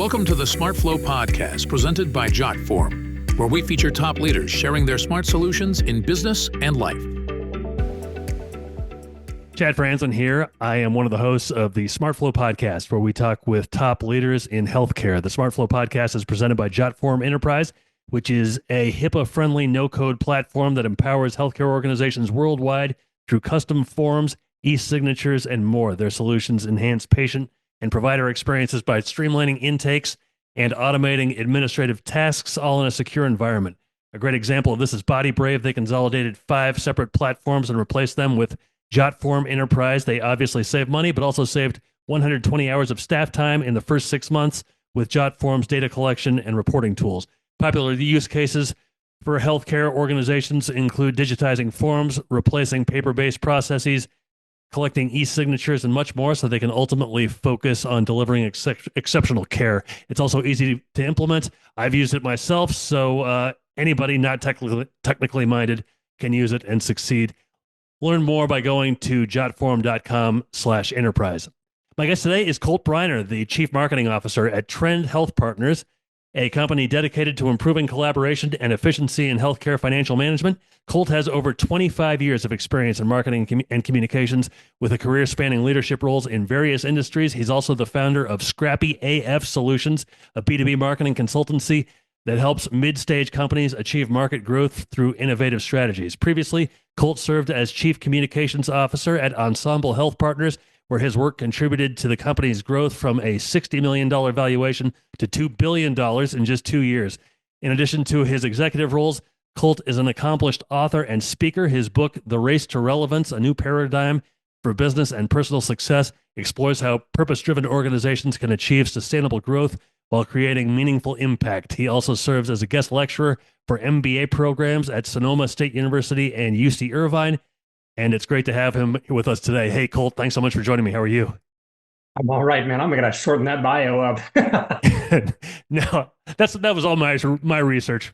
Welcome to the Smart Flow podcast presented by Jotform, where we feature top leaders sharing their smart solutions in business and life. Chad Franzen here. I am one of the hosts of the Smart Flow podcast, where we talk with top leaders in healthcare. The Smart Flow podcast is presented by Jotform Enterprise, which is a HIPAA-friendly no-code platform that empowers healthcare organizations worldwide through custom forms, e-signatures, and more. Their solutions enhance patient and provider experiences by streamlining intakes and automating administrative tasks, all in a secure environment. A great example of this is Body Brave. They consolidated 5 separate platforms and replaced them with Jotform Enterprise. They obviously saved money, but also saved 120 hours of staff time in the first 6 months with Jotform's data collection and reporting tools. Popular use cases for healthcare organizations include digitizing forms, replacing paper-based processes, collecting e-signatures, and much more, so they can ultimately focus on delivering exceptional care. It's also easy to implement. I've used it myself, so anybody not technically minded can use it and succeed. Learn more by going to jotform.com/enterprise. My guest today is Colt Briner, the Chief Marketing Officer at Trend Health Partners, a company dedicated to improving collaboration and efficiency in healthcare financial management. Colt has over 25 years of experience in marketing and communications, with a career spanning leadership roles in various industries. He's also the founder of Scrappy AF Solutions, a B2B marketing consultancy that helps mid-stage companies achieve market growth through innovative strategies. Previously, Colt served as Chief Communications Officer at Ensemble Health Partners, where his work contributed to the company's growth from a $60 million valuation to $2 billion in just 2 years. In addition to his executive roles, Colt is an accomplished author and speaker. His book, The Race to Relevance, A New Paradigm for Business and Personal Success, explores how purpose-driven organizations can achieve sustainable growth while creating meaningful impact. He also serves as a guest lecturer for MBA programs at Sonoma State University and UC Irvine, and it's great to have him with us today. Hey, Colt, thanks so much for joining me. How are you? I'm all right, man. I'm going to shorten that bio up. No, that was all my research.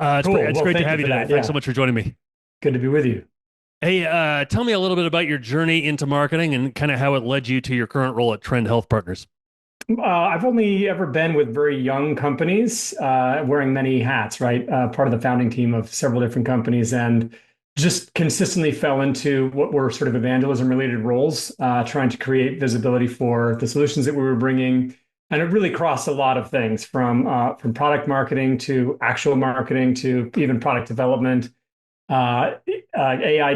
It's Cool. it's Well, great to thank have you you for today. that. Thanks Yeah. so much for joining me. Good to be with you. Hey, tell me a little bit about your journey into marketing and kind of how it led you to your current role at Trend Health Partners. I've only ever been with very young companies, wearing many hats, right? Part of the founding team of several different companies, and just consistently fell into what were sort of evangelism related roles, trying to create visibility for the solutions that we were bringing. And it really crossed a lot of things from product marketing to actual marketing to even product development, UI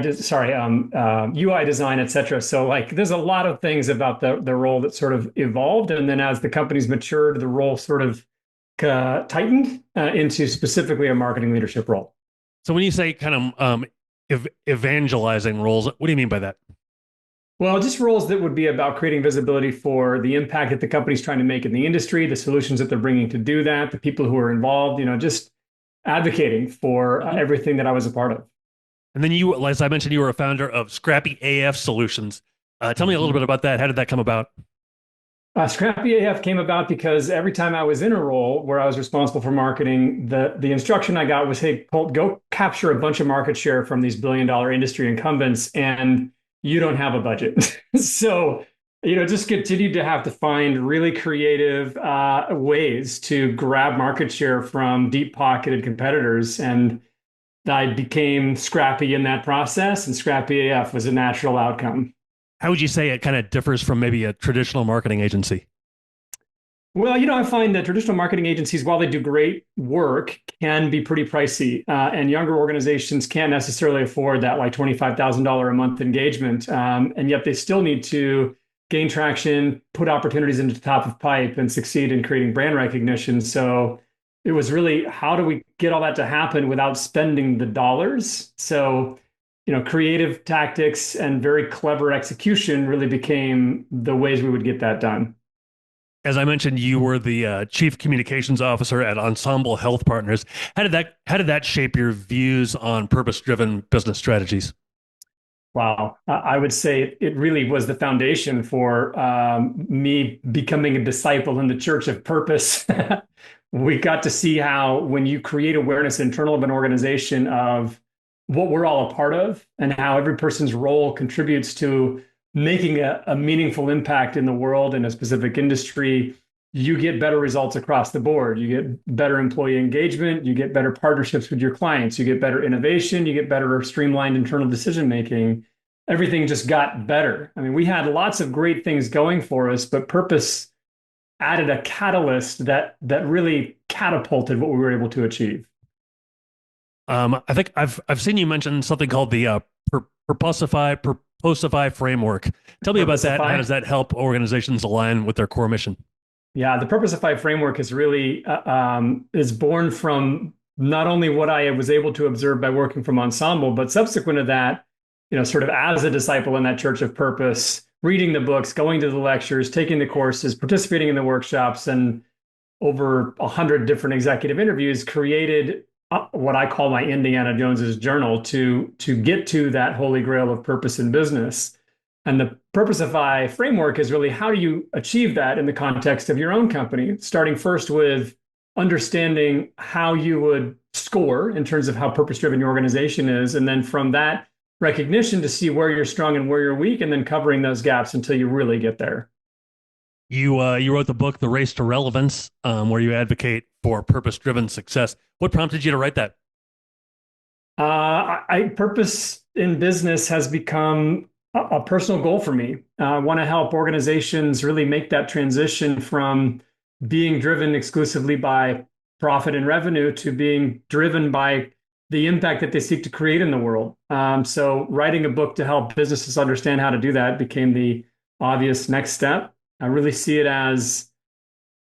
design, et cetera. So like, there's a lot of things about the role that sort of evolved. And then as the companies matured, the role sort of tightened into specifically a marketing leadership role. So when you say kind of evangelizing roles, what do you mean by that? Well, just roles that would be about creating visibility for the impact that the company's trying to make in the industry, the solutions that they're bringing to do that, the people who are involved, just advocating for everything that I was a part of. And then you, as I mentioned, you were a founder of Scrappy AF Solutions. Tell me a little bit about that. How did that come about? Scrappy AF came about because every time I was in a role where I was responsible for marketing, the instruction I got was, hey, Colt, go capture a bunch of market share from these billion-dollar industry incumbents, and you don't have a budget. So, just continued to have to find really creative ways to grab market share from deep-pocketed competitors. And I became Scrappy in that process, and Scrappy AF was a natural outcome. How would you say it kind of differs from maybe a traditional marketing agency? Well, I find that traditional marketing agencies, while they do great work, can be pretty pricey, and younger organizations can't necessarily afford that like $25,000 a month engagement, and yet they still need to gain traction, put opportunities into the top of pipe, and succeed in creating brand recognition. So it was really, how do we get all that to happen without spending the dollars? So, creative tactics and very clever execution really became the ways we would get that done. As I mentioned, you were the Chief Communications Officer at Ensemble Health Partners. How did that shape your views on purpose-driven business strategies? Wow. I would say it really was the foundation for me becoming a disciple in the Church of Purpose. We got to see how when you create awareness internal of an organization of what we're all a part of and how every person's role contributes to making a meaningful impact in the world in a specific industry, you get better results across the board. You get better employee engagement, you get better partnerships with your clients, you get better innovation, you get better streamlined internal decision making. Everything just got better. I mean, we had lots of great things going for us, but purpose added a catalyst that really catapulted what we were able to achieve. I think I've seen you mention something called the Purposeifi framework. Tell me about that. How does that help organizations align with their core mission? Yeah, the Purposeifi framework is really is born from not only what I was able to observe by working from Ensemble, but subsequent to that, sort of as a disciple in that church of purpose, reading the books, going to the lectures, taking the courses, participating in the workshops, and over 100 different executive interviews, created what I call my Indiana Jones's journal to get to that holy grail of purpose in business. And the Purposeifi framework is really how do you achieve that in the context of your own company, starting first with understanding how you would score in terms of how purpose-driven your organization is. And then from that recognition to see where you're strong and where you're weak, and then covering those gaps until you really get there. You wrote the book, The Race to Relevance, where you advocate for purpose-driven success. What prompted you to write that? Purpose in business has become a personal goal for me. I want to help organizations really make that transition from being driven exclusively by profit and revenue to being driven by the impact that they seek to create in the world. So writing a book to help businesses understand how to do that became the obvious next step. I really see it as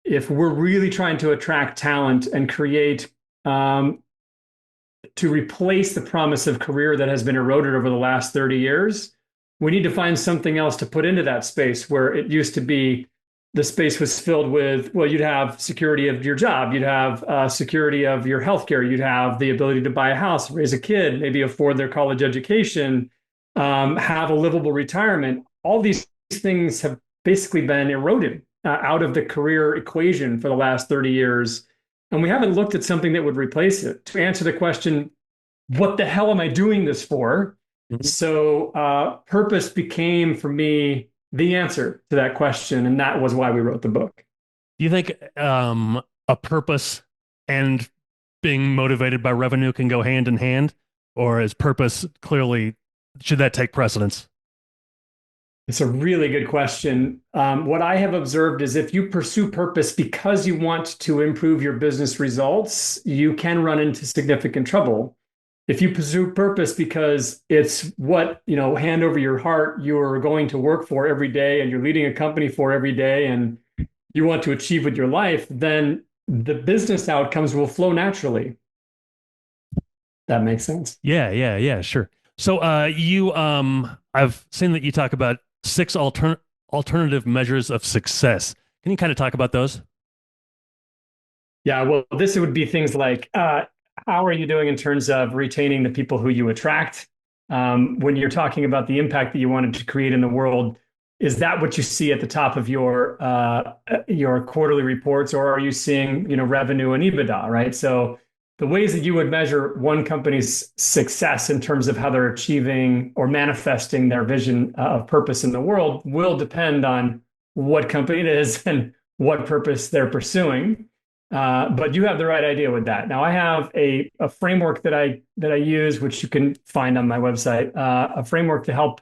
if we're really trying to attract talent and create to replace the promise of career that has been eroded over the last 30 years, we need to find something else to put into that space where it used to be the space was filled with, well, you'd have security of your job, you'd have security of your healthcare, you'd have the ability to buy a house, raise a kid, maybe afford their college education, have a livable retirement. All these things have basically been eroded out of the career equation for the last 30 years. And we haven't looked at something that would replace it. To answer the question, what the hell am I doing this for? Mm-hmm. So purpose became for me the answer to that question. And that was why we wrote the book. Do you think a purpose and being motivated by revenue can go hand in hand? Or is purpose clearly, should that take precedence? It's a really good question. What I have observed is if you pursue purpose because you want to improve your business results, you can run into significant trouble. If you pursue purpose because it's what, hand over your heart, you're going to work for every day and you're leading a company for every day and you want to achieve with your life, then the business outcomes will flow naturally. That makes sense. Yeah, sure. So I've seen that you talk about 6 alternative measures of success. Can you kind of talk about those? Yeah, well, this would be things like, how are you doing in terms of retaining the people who you attract? When you're talking about the impact that you wanted to create in the world, is that what you see at the top of your quarterly reports, or are you seeing, revenue and EBITDA, right? So the ways that you would measure one company's success in terms of how they're achieving or manifesting their vision of purpose in the world will depend on what company it is and what purpose they're pursuing. But you have the right idea with that. Now, I have a framework that I use, which you can find on my website, a framework to help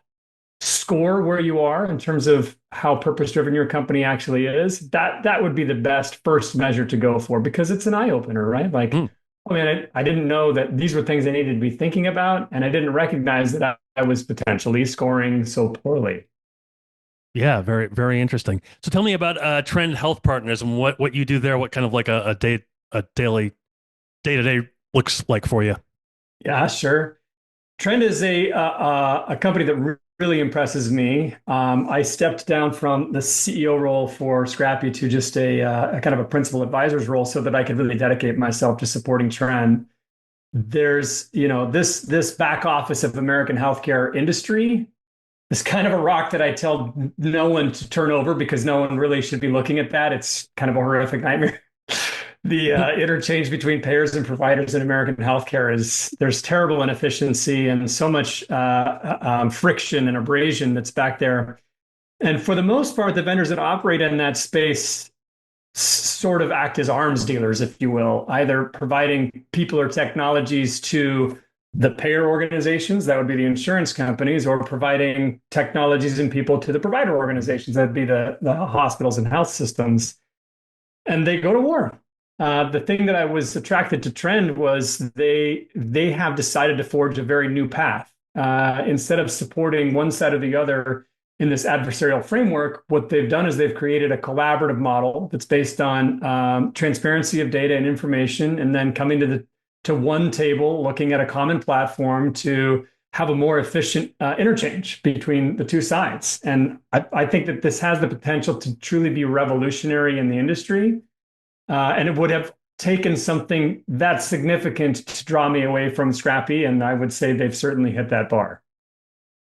score where you are in terms of how purpose-driven your company actually is. That would be the best first measure to go for because it's an eye-opener, right? Like, I mean, I didn't know that these were things I needed to be thinking about, and I didn't recognize that I was potentially scoring so poorly. Yeah, very, very interesting. So tell me about Trend Health Partners and what you do there, what kind of like a daily day-to-day looks like for you. Yeah, sure. Trend is a company that really impresses me. I stepped down from the CEO role for Scrappy to just a kind of a principal advisor's role so that I could really dedicate myself to supporting Trend. There's, this back office of American healthcare industry is kind of a rock that I tell no one to turn over because no one really should be looking at that. It's kind of a horrific nightmare. The interchange between payers and providers in American healthcare there's terrible inefficiency and so much friction and abrasion that's back there. And for the most part, the vendors that operate in that space sort of act as arms dealers, if you will, either providing people or technologies to the payer organizations, that would be the insurance companies, or providing technologies and people to the provider organizations, that'd be the hospitals and health systems. And they go to war. The thing that I was attracted to Trend was they have decided to forge a very new path. Instead of supporting one side or the other in this adversarial framework, what they've done is they've created a collaborative model that's based on transparency of data and information, and then coming to one table, looking at a common platform to have a more efficient interchange between the two sides. And I think that this has the potential to truly be revolutionary in the industry. And it would have taken something that significant to draw me away from Scrappy. And I would say they've certainly hit that bar.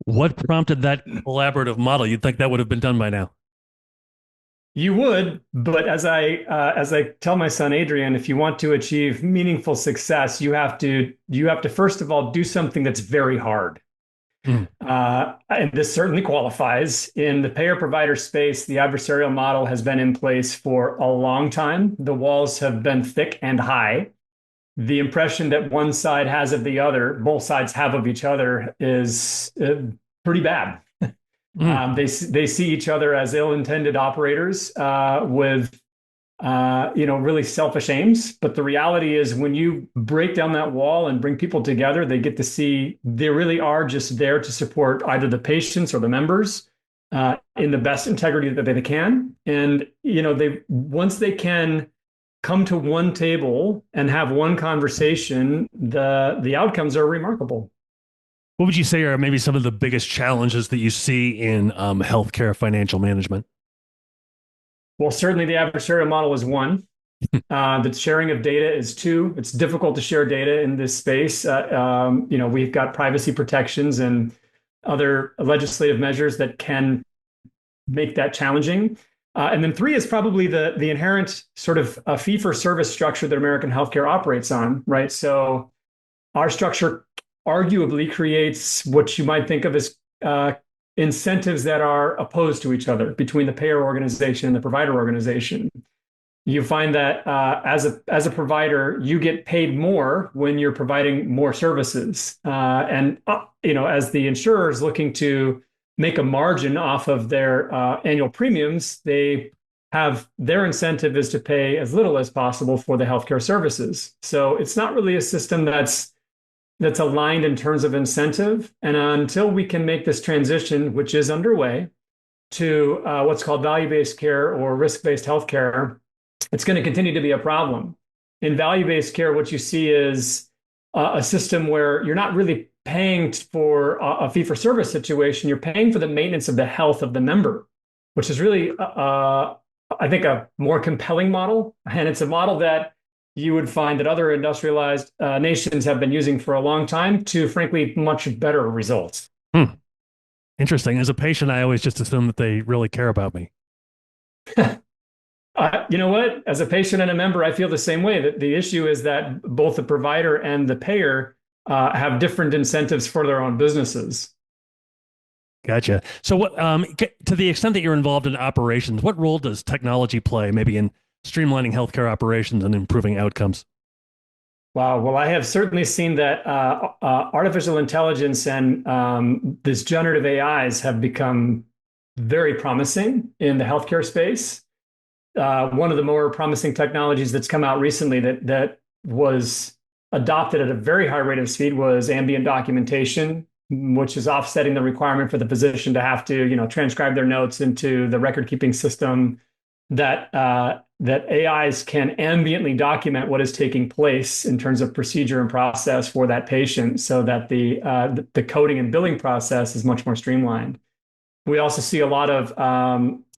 What prompted that collaborative model? You'd think that would have been done by now. You would, but as I tell my son Adrian, if you want to achieve meaningful success, you have to first of all do something that's very hard. Mm. And this certainly qualifies. In the payer provider space, the adversarial model has been in place for a long time. The walls have been thick and high. The impression that one side has of the other, both sides have of each other, is pretty bad. Mm. They see each other as ill-intended operators with really selfish aims. But the reality is, when you break down that wall and bring people together, they get to see they really are just there to support either the patients or the members in the best integrity that they can. And they once they can come to one table and have one conversation, the outcomes are remarkable. What would you say are maybe some of the biggest challenges that you see in healthcare financial management? Well, certainly the adversarial model is one. The sharing of data is two. It's difficult to share data in this space. We've got privacy protections and other legislative measures that can make that challenging. And then three is probably the inherent sort of fee-for-service structure that American healthcare operates on, right? So our structure arguably creates what you might think of as incentives that are opposed to each other between the payer organization and the provider organization. You find that as a provider, you get paid more when you're providing more services, and as the insurer is looking to make a margin off of their annual premiums, they have their incentive is to pay as little as possible for the healthcare services. So it's not really a system that's aligned in terms of incentive. And until we can make this transition, which is underway, to what's called value-based care or risk-based healthcare, it's going to continue to be a problem. In value-based care, what you see is a system where you're not really paying for a fee-for-service situation. You're paying for the maintenance of the health of the member, which is really, I think, a more compelling model. And it's a model that you would find that other industrialized nations have been using for a long time to, frankly, much better results. Interesting. As a patient, I always just assume that they really care about me. You know what? As a patient and a member, I feel the same way. That the issue is that both the provider and the payer have different incentives for their own businesses. Gotcha. So what, to the extent that you're involved in operations, what role does technology play maybe in streamlining healthcare operations and improving outcomes? Wow. Well, I have certainly seen that artificial intelligence and this generative AIs have become very promising in the healthcare space. One of the more promising technologies that's come out recently that was adopted at a very high rate of speed was ambient documentation, which is offsetting the requirement for the physician to have to, transcribe their notes into the record-keeping system. That AIs can ambiently document what is taking place in terms of procedure and process for that patient, so that the coding and billing process is much more streamlined. We also see a lot of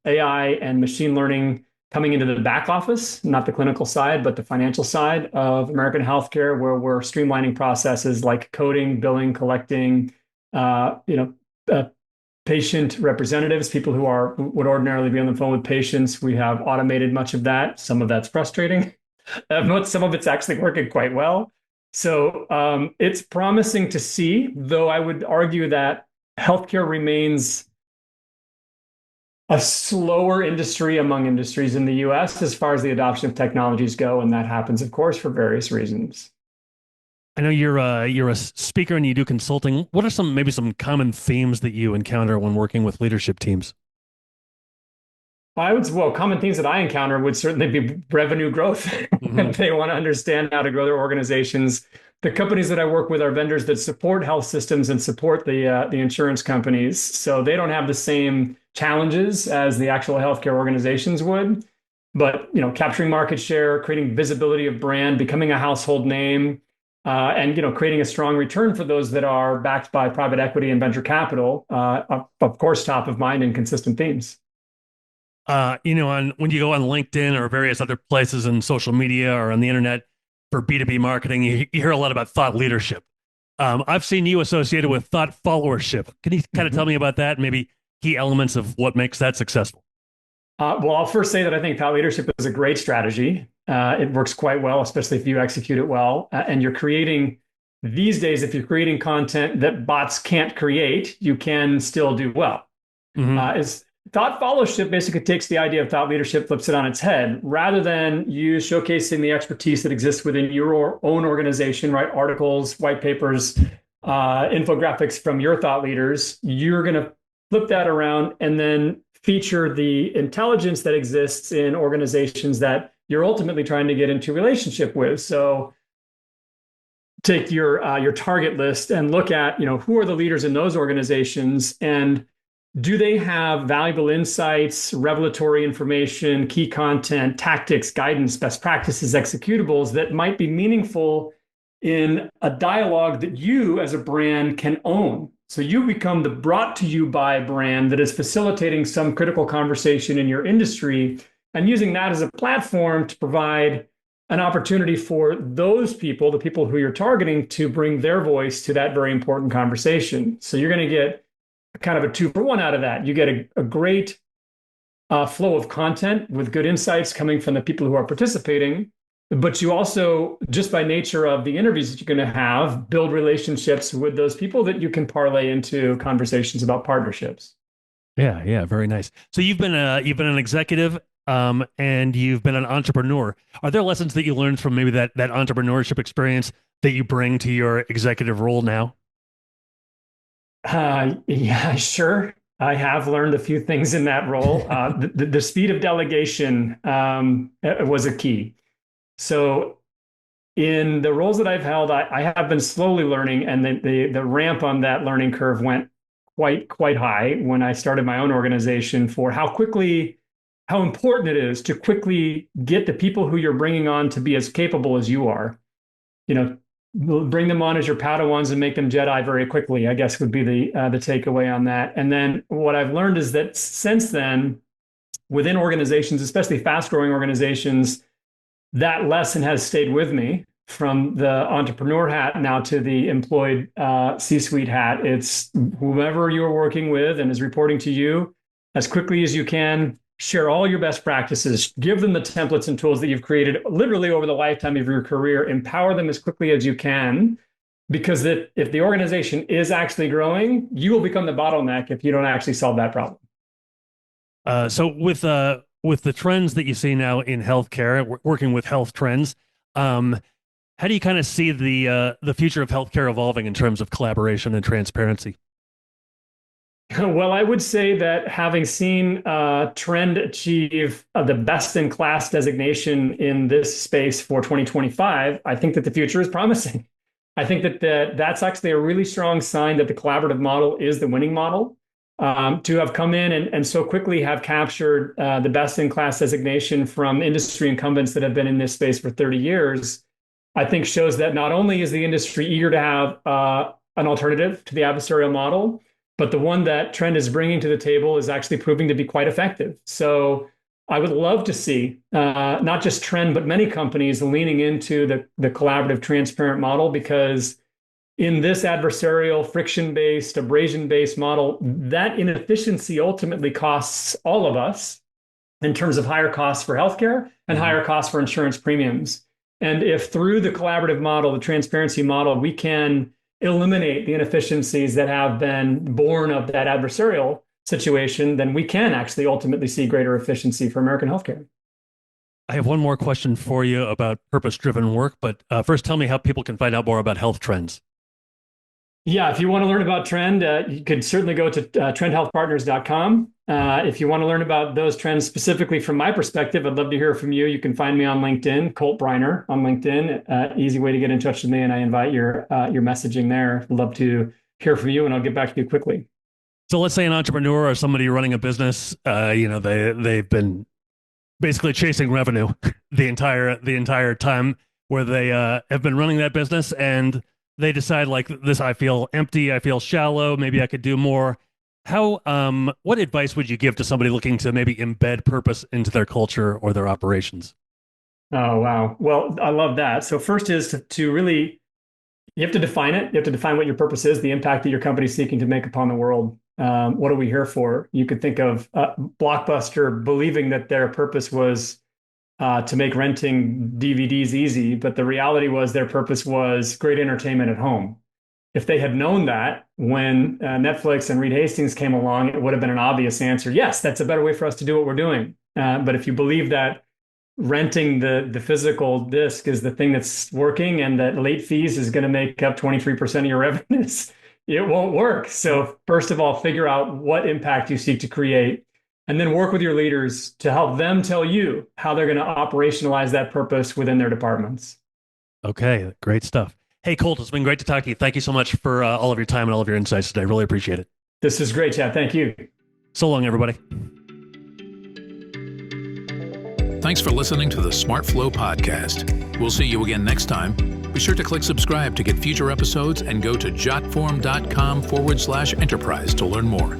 AI and machine learning coming into the back office, not the clinical side, but the financial side of American healthcare, where we're streamlining processes like coding, billing, collecting, patient representatives, people who would ordinarily be on the phone with patients. We have automated much of that. Some of that's frustrating. Some of it's actually working quite well. So it's promising to see, though I would argue that healthcare remains a slower industry among industries in the US as far as the adoption of technologies go. And that happens, of course, for various reasons. I know you're a speaker and you do consulting. What are maybe some common themes that you encounter when working with leadership teams? Well, common themes that I encounter would certainly be revenue growth. Hmm. They want to understand how to grow their organizations. The companies that I work with are vendors that support health systems and support the insurance companies. So they don't have the same challenges as the actual healthcare organizations would. But capturing market share, creating visibility of brand, becoming a household name, and creating a strong return for those that are backed by private equity and venture capital, of course, top of mind and consistent themes. On when you go on LinkedIn or various other places in social media or on the internet for B2B marketing, you hear a lot about thought leadership. I've seen you associated with thought followership. Can you kind of tell me about that? Maybe key elements of what makes that successful? Well, I'll first say that I think thought leadership is a great strategy. It works quite well, especially if you execute it well. And you're creating these days, if you're creating content that bots can't create, you can still do well. Hmm. Is thought followership basically takes the idea of thought leadership, flips it on its head, rather than you showcasing the expertise that exists within your own organization, right? Articles, white papers, infographics from your thought leaders. You're going to flip that around and then feature the intelligence that exists in organizations that you're ultimately trying to get into relationship with. So take your target list and look at who are the leaders in those organizations, and do they have valuable insights, revelatory information, key content, tactics, guidance, best practices, executables that might be meaningful in a dialogue that you as a brand can own? So you become the brought to you by brand that is facilitating some critical conversation in your industry and using that as a platform to provide an opportunity for those people, the people who you're targeting, to bring their voice to that very important conversation. So you're going to get kind of a 2-for-1 out of that. You get a great flow of content with good insights coming from the people who are participating, but you also, just by nature of the interviews that you're going to have, build relationships with those people that you can parlay into conversations about partnerships. Yeah, yeah, very nice. So you've been an executive, and you've been an entrepreneur. Are there lessons that you learned from maybe that entrepreneurship experience that you bring to your executive role now? Yeah, sure. I have learned a few things in that role. The speed of delegation was a key. So in the roles that I've held, I have been slowly learning, and the ramp on that learning curve went quite high when I started my own organization, for how important it is to quickly get the people who you're bringing on to be as capable as you are. You know, bring them on as your Padawans and make them Jedi very quickly, I guess would be the takeaway on that. And then what I've learned is that since then, within organizations, especially fast growing organizations, that lesson has stayed with me, from the entrepreneur hat now to the employed C-suite hat. It's whomever you're working with and is reporting to you, as quickly as you can, share all your best practices, give them the templates and tools that you've created literally over the lifetime of your career, empower them as quickly as you can, because if the organization is actually growing, you will become the bottleneck if you don't actually solve that problem. So with the trends that you see now in healthcare, working with health trends, how do you kind of see the future of healthcare evolving in terms of collaboration and transparency? Well, I would say that having seen Trend achieve the best in class designation in this space for 2025, I think that the future is promising. I think that that's actually a really strong sign that the collaborative model is the winning model. To have come in and so quickly have captured the best in class designation from industry incumbents that have been in this space for 30 years, I think shows that not only is the industry eager to have an alternative to the adversarial model, but the one that Trend is bringing to the table is actually proving to be quite effective. So I would love to see not just Trend, but many companies leaning into the collaborative, transparent model, because in this adversarial, friction-based, abrasion-based model, that inefficiency ultimately costs all of us in terms of higher costs for healthcare and higher costs for insurance premiums. And if through the collaborative model, the transparency model, we can eliminate the inefficiencies that have been born of that adversarial situation, then we can actually ultimately see greater efficiency for American healthcare. I have one more question for you about purpose-driven work, but first tell me how people can find out more about health trends. Yeah, if you want to learn about trend, you could certainly go to trendhealthpartners.com. If you want to learn about those trends specifically from my perspective, I'd love to hear from you. You can find me on LinkedIn, Colt Briner on LinkedIn. Easy way to get in touch with me, and I invite your messaging there. I'd love to hear from you, and I'll get back to you quickly. So let's say an entrepreneur or somebody running a business, they've been basically chasing revenue the entire time where they have been running that business, and they decide like this, I feel empty, I feel shallow, maybe I could do more. What advice would you give to somebody looking to maybe embed purpose into their culture or their operations? Oh, wow. Well, I love that. So first is to really, you have to define it. You have to define what your purpose is, the impact that your company is seeking to make upon the world. What are we here for? You could think of Blockbuster believing that their purpose was to make renting DVDs easy, but the reality was their purpose was great entertainment at home. If they had known that when Netflix and Reed Hastings came along, it would have been an obvious answer. Yes, that's a better way for us to do what we're doing. But if you believe that renting the physical disc is the thing that's working and that late fees is going to make up 23% of your revenues, it won't work. So first of all, figure out what impact you seek to create, and then work with your leaders to help them tell you how they're going to operationalize that purpose within their departments. Okay, great stuff. Hey, Colt, it's been great to talk to you. Thank you so much for all of your time and all of your insights today. Really appreciate it. This is great, Chad. Thank you. So long, everybody. Thanks for listening to the Smart Flow podcast. We'll see you again next time. Be sure to click subscribe to get future episodes and go to jotform.com/enterprise to learn more.